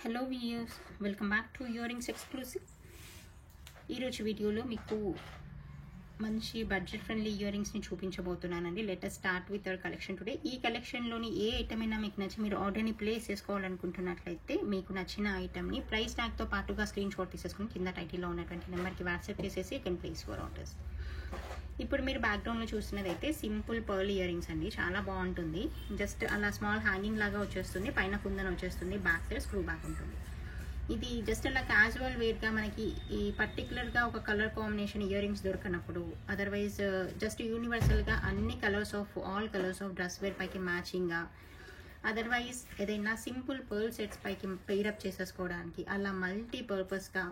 Hello viewers, welcome back to earrings exclusive. ఈరోజు వీడియోలో మీకు మంచి బడ్జెట్ ఫ్రెండ్లీ ఇయరింగ్స్ని చూపించబోతున్నానండి. Let start with our collection today. ఈ కలెక్షన్లోని ఏ ఐటమ్ అయినా మీకు నచ్చి మీరు ఆర్డర్ని ప్లేస్ చేసుకోవాలనుకుంటున్నట్లయితే మీకు నచ్చిన ఐటమ్ని ప్రైస్ ట్యాగ్తో పాటుగా స్క్రీన్ షాట్ తీసేసుకుని కింద టైటిల్లో ఉన్నటువంటి నెంబర్కి వాట్సాప్ చేసేసి you can place for orders. ఇప్పుడు మీరు బ్యాక్గ్రౌండ్లో చూస్తున్నదైతే సింపుల్ పర్ల్ ఇయరింగ్స్ అండి. చాలా బాగుంటుంది. జస్ట్ అలా స్మాల్ హ్యాంగింగ్ లాగా వచ్చేస్తుంది, పైన కుందన వచ్చేస్తుంది, బ్యాక్ సైడ్ స్క్రూ బ్యాక్ ఉంటుంది. ఇది జస్ట్ అలా క్యాజువల్ వేర్గా మనకి ఈ పర్టికులర్గా ఒక కలర్ కాంబినేషన్ ఇయరింగ్స్ దొరకనప్పుడు, అదర్వైజ్ జస్ట్ యూనివర్సల్గా అన్ని colours of all colours of dress wear పైకి మ్యాచింగ్గా, అదర్వైజ్ ఏదైనా సింపుల్ పర్ల్ సెట్స్ పైకి పెయిరప్ చేసేసుకోవడానికి, అలా మల్టీపర్పస్గా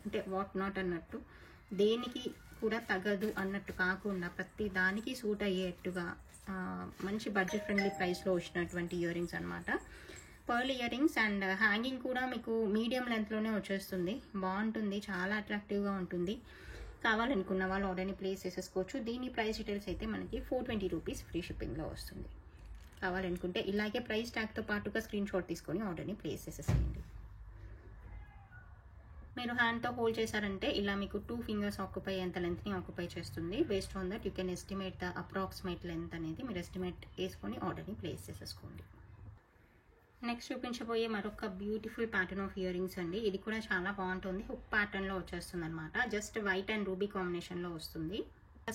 అంటే వాట్ నాట్ అన్నట్టు దేనికి కూడా తగదు అన్నట్టు కాకుండా ప్రతి దానికి సూట్ అయ్యేట్టుగా మంచి బడ్జెట్ ఫ్రెండ్లీ ప్రైస్లో వచ్చినటువంటి ఇయరింగ్స్ అనమాట. పర్ల్ ఇయరింగ్స్ అండ్ హ్యాంగింగ్ కూడా మీకు మీడియం లెంత్లోనే వచ్చేస్తుంది. బాగుంటుంది, చాలా అట్రాక్టివ్గా ఉంటుంది. కావాలనుకున్న వాళ్ళు ఆర్డర్ని ప్లేస్ చేసేసుకోవచ్చు. దీని ప్రైస్ డీటెయిల్స్ అయితే మనకి 420 రూపీస్ ఫ్రీ షిప్పింగ్లో వస్తుంది. కావాలనుకుంటే ఇలాగే ప్రైస్ ట్యాగ్తో పాటుగా స్క్రీన్ షాట్ తీసుకొని ఆర్డర్ని ప్లేస్ చేసేసేయండి. మీరు హ్యాండ్తో హోల్డ్ చేశారంటే ఇలా మీకు 2 ఫింగర్స్ ఆక్యుపై ఎంత లెంత్ని ఆక్యుపై చేస్తుంది. Based on that you can estimate the approximate length అనేది మీరు ఎస్టిమేట్ వేసుకొని ఆర్డర్ని ప్లేస్ చేసేసుకోండి. నెక్స్ట్ చూపించబోయే మరొక బ్యూటిఫుల్ ప్యాటర్న్ ఆఫ్ ఇయరింగ్స్ అండి. ఇది కూడా చాలా బాగుంటుంది. హుక్ ప్యాటర్న్లో వచ్చేస్తుంది అనమాట. జస్ట్ వైట్ అండ్ రూబీ కాంబినేషన్లో వస్తుంది.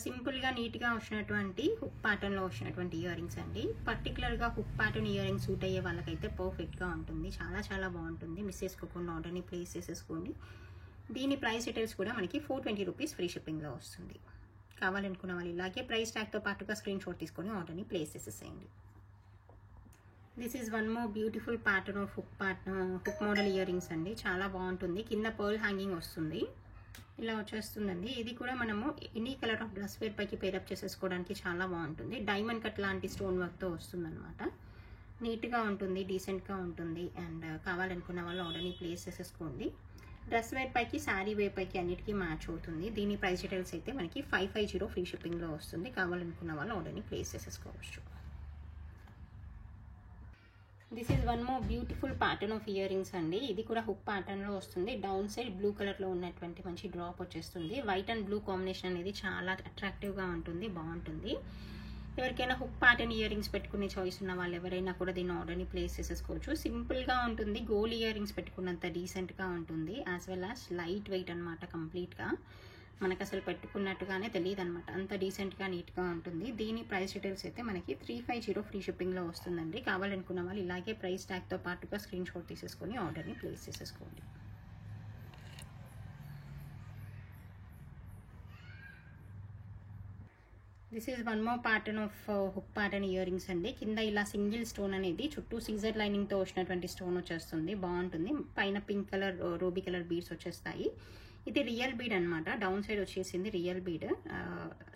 సింపుల్గా నీట్గా వచ్చినటువంటి హుక్ ప్యాటర్న్లో వచ్చినటువంటి ఇయరింగ్స్ అండి. పర్టికులర్గా హుక్ ప్యాటర్న్ ఇయరింగ్ సూట్ అయ్యే వాళ్ళకైతే పర్ఫెక్ట్గా ఉంటుంది. చాలా చాలా బాగుంటుంది. మిస్ చేసుకోకుండా ఆర్డర్ని ప్లేస్ చేసేసుకోండి. దీని ప్రైస్ డీటెయిల్స్ కూడా మనకి 420 రూపీస్ ఫ్రీ షిప్పింగ్లో వస్తుంది. కావాలనుకున్న వాళ్ళు ఇలాగే ప్రైస్ ట్యాగ్తో పాటుగా స్క్రీన్ షాట్ తీసుకొని ఆర్డర్ని ప్లేస్ చేసేసేయండి. This is one more beautiful pattern of hook model earrings అండి. చాలా బాగుంటుంది. కింద పర్ల్ హ్యాంగింగ్ వస్తుంది, ఇలా వచ్చేస్తుందండి. ఇది కూడా మనము any colour of dress wear పైకి పేరప్ చేసేసుకోవడానికి చాలా బాగుంటుంది. డైమండ్ కట్ లాంటి స్టోన్ వర్క్తో వస్తుంది అనమాట. నీట్గా ఉంటుంది, డీసెంట్గా ఉంటుంది. అండ్ కావాలనుకున్న వాళ్ళు ఆర్డర్ని ప్లేస్ చేసేసుకోండి. డ్రెస్ వేర్ పైకి, శారీ వేర్ పైకి అన్నిటికీ మ్యాచ్ అవుతుంది. దీని ప్రైస్ డీటెయిల్స్ అయితే మనకి 550 ఫ్రీ షిప్పింగ్లో వస్తుంది. కావాలనుకున్న వాళ్ళు ఆర్డర్ని ప్లేస్ చేసేసుకోవచ్చు. This is one more beautiful pattern of earrings అండి. ఇది కూడా హుక్ ప్యాటర్న్లో వస్తుంది. డౌన్ సైడ్ బ్లూ కలర్లో ఉన్నటువంటి మంచి డ్రాప్ వచ్చేస్తుంది. వైట్ అండ్ బ్లూ కాంబినేషన్ అనేది చాలా అట్రాక్టివ్గా ఉంటుంది, బాగుంటుంది. ఎవరికైనా హుక్ ప్యాటర్న్ ఇయరింగ్స్ పెట్టుకునే చాయిస్ ఉన్న వాళ్ళు ఎవరైనా కూడా దీన్ని ఆర్డర్ని ప్లేస్ చేసేసుకోవచ్చు. సింపుల్గా ఉంటుంది. గోల్డ్ ఇయరింగ్స్ పెట్టుకున్నంత డీసెంట్గా ఉంటుంది. As well as light weight అనమాట. కంప్లీట్గా మనకు అసలు పెట్టుకున్నట్టుగానే తెలియదు అనమాట. అంత డీసెంట్గా నీట్గా ఉంటుంది. దీని ప్రైస్ డీటెయిల్స్ అయితే మనకి 350 ఫ్రీ షిప్పింగ్లో వస్తుందండి. కావాలనుకున్న వాళ్ళు ఇలాగే ప్రైస్ ట్యాగ్తో పాటుగా స్క్రీన్ షాట్ తీసేసుకొని ఆర్డర్ని ప్లేస్ చేసేసుకోండి. This is one more pattern of hook pattern earrings అండి. కింద ఇలా సింగిల్ స్టోన్ అనేది చుట్టూ సీజర్ లైనింగ్తో వచ్చినటువంటి స్టోన్ వచ్చేస్తుంది. బాగుంటుంది. పైన pink colour, ruby colour beads వచ్చేస్తాయి. ఇది రియల్ బీడ్ అనమాట. డౌన్ సైడ్ వచ్చేసింది రియల్ బీడ్.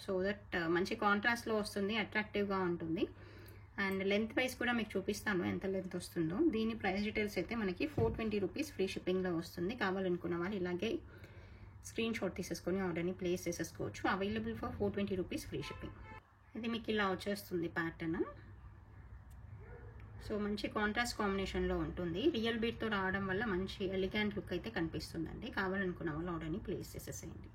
సో దట్ మంచి కాంట్రాస్ట్లో వస్తుంది, అట్రాక్టివ్గా ఉంటుంది. అండ్ లెంత్ వైజ్ కూడా మీకు చూపిస్తాను ఎంత లెంత్ వస్తుందో. దీని ప్రైస్ డీటెయిల్స్ అయితే మనకి 420 రూపీస్ ఫ్రీ షిప్పింగ్లో వస్తుంది. కావాలనుకున్న వాళ్ళు ఇలాగే స్క్రీన్ షాట్ తీసేసుకొని ఆర్డర్ని ప్లేస్ చేసేసుకోవచ్చు. Available for 420 rupees free shipping. ఇది మీకు ఇలా వచ్చేస్తుంది ప్యాటర్న్. సో మంచి కాంట్రాస్ట్ కాంబినేషన్లో ఉంటుంది. రియల్ బీట్తో రావడం వల్ల మంచి ఎలిగెంట్ లుక్ అయితే కనిపిస్తుందండి. కావాలనుకున్న వాళ్ళు ఆర్డర్ని ప్లేస్ చేసేసేయండి.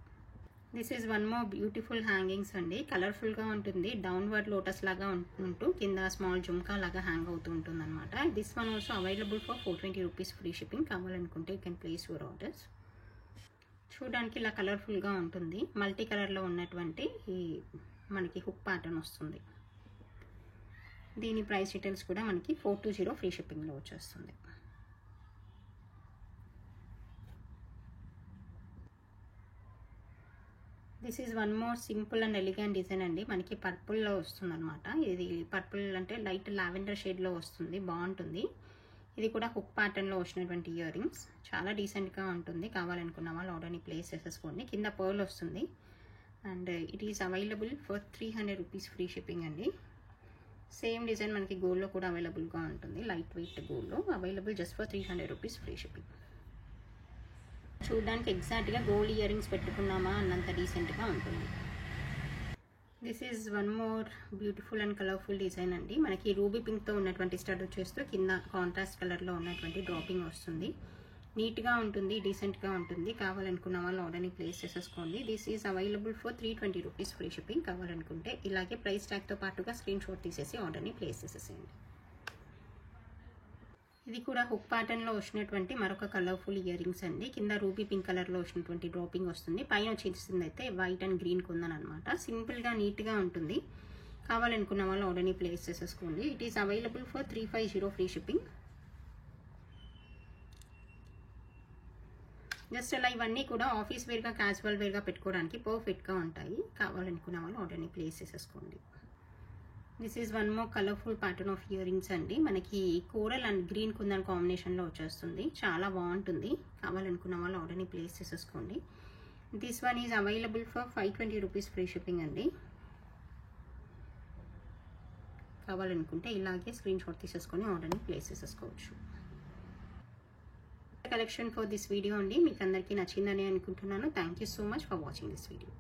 This is one more beautiful hangings అండి. కలర్ఫుల్గా ఉంటుంది. డౌన్వర్డ్ లోటస్ లాగా ఉంటూ కింద స్మాల్ జుమ్కా లాగా హ్యాంగ్ అవుతూ ఉంటుంది అనమాట. This one also available for 420 rupees free shipping. కావాలనుకుంటే you can place your orders. చూడడానికి ఇలా కలర్ఫుల్గా ఉంటుంది. మల్టీ కలర్లో ఉన్నటువంటి ఈ మనకి హుక్ ప్యాటర్న్ వస్తుంది. దీని ప్రైస్ డీటెయిల్స్ కూడా మనకి 420 ఫ్రీ షిప్పింగ్లో వచ్చేస్తుంది. This is one more simple and elegant design అండి. మనకి పర్పుల్లో వస్తుంది అనమాట. ఇది పర్పుల్ అంటే లైట్ లావెండర్ షేడ్లో వస్తుంది. బాగుంటుంది. ఇది కూడా హుక్ ప్యాటర్న్లో వచ్చినటువంటి ఇయరింగ్స్. చాలా డీసెంట్గా ఉంటుంది. కావాలనుకున్న వాళ్ళు ఆర్డర్ని ప్లేస్ చేసేసుకోండి. కింద పర్ల్ వస్తుంది. And it is available for 300 rupees free shipping అండి. సేమ్ డిజైన్ మనకి గోల్డ్లో కూడా అవైలబుల్గా ఉంటుంది. లైట్ వెయిట్ గోల్డ్లో available just for 300 rupees free shipping. చూడడానికి ఎగ్జాక్ట్గా గోల్డ్ ఇయరింగ్స్ పెట్టుకున్నామా అన్నంత డీసెంట్గా ఉంటుంది. This is one more beautiful and colourful design అండి. మనకి రూబీ పింక్తో ఉన్నటువంటి స్టడ్ వచ్చేస్తూ కింద కాంట్రాస్ట్ కలర్లో ఉన్నటువంటి డ్రాపింగ్ వస్తుంది. నీట్గా ఉంటుంది, డీసెంట్గా ఉంటుంది. కావాలనుకున్న వాళ్ళు ఆర్డర్ని ప్లేస్ చేసేసుకోండి. This is available for 320 rupees free shipping. కావాలనుకుంటే ఇలాగే ప్రైస్ ట్యాగ్తో పాటుగా స్క్రీన్ షాట్ తీసేసి ఆర్డర్ని ప్లేస్ చేసేసేయండి. ఇది కూడా హుక్ ప్యాటర్న్లో వచ్చినటువంటి మరొక కలర్ఫుల్ ఇయర్ రింగ్స్ అండి. కింద రూబీ పింక్ కలర్లో వచ్చినటువంటి డ్రాపింగ్ వస్తుంది. పైన వచ్చేసింది అయితే వైట్ అండ్ గ్రీన్ కొందనమాట. సింపుల్గా నీట్గా ఉంటుంది. కావాలనుకున్న వాళ్ళు ఆర్డర్ని ప్లేస్ చేసేసుకోండి. It is available for 350 free shipping. Just అలా ఇవన్నీ కూడా ఆఫీస్ వేర్గా క్యాజువల్ వేర్గా పెట్టుకోవడానికి పర్ఫెక్ట్గా ఉంటాయి. కావాలనుకున్న వాళ్ళు ఆర్డర్ని ప్లేస్ చేసేసుకోండి. This is one more colourful pattern of ear rings అండి. మనకి కోరల్ అండ్ గ్రీన్ కుందన్ కాంబినేషన్లో వచ్చేస్తుంది. చాలా బాగుంటుంది. కావాలనుకున్న వాళ్ళు ఆర్డర్ని ప్లేస్ చేసేసుకోండి. This one is available for 520 rupees free shipping అండి. కావాలనుకుంటే ఇలాగే స్క్రీన్ షాట్ తీసేసుకొని ఆర్డర్ని ప్లేస్ చేసేసుకోవచ్చు. కలెక్షన్ ఫర్ దిస్ వీడియో అండి. మీకు అందరికీ నచ్చిందని అనుకుంటున్నాను. Thank you so much for watching this video.